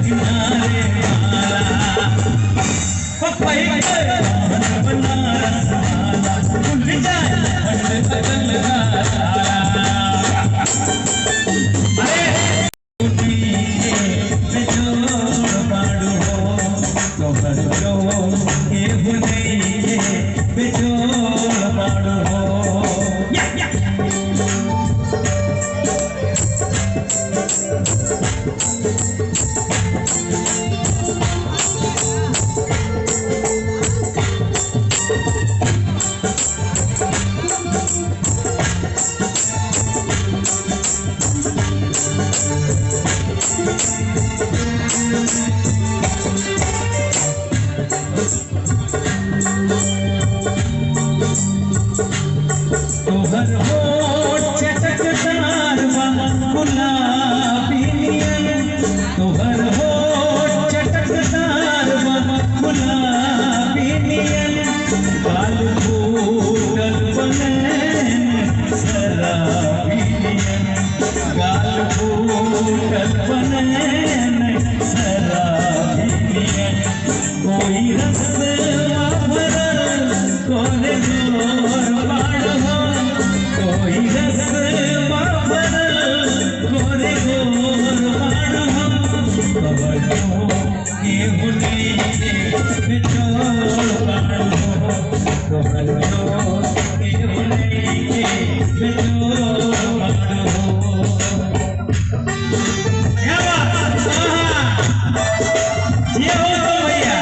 किनारे वाला पपई बनारस वाला भूल जाए बंद बदल तोहर होठ चटकदार गुलाबी नियन तोहर होठ चटकदार गुलाबी नियन गाल फूटल बनैन शराबी नियन गाल फूटल बनैन शराबी नियन कोई रस्ता भरल कोने गोर बाड़ हो कोई रस्ता भरल कोने गोर बाड़ हो कबड्डो ये हुनी बिचोल बाड़ हो कबड्डो ये हुनी बिचोल बाड़ हो क्या बात ये हो तो भैया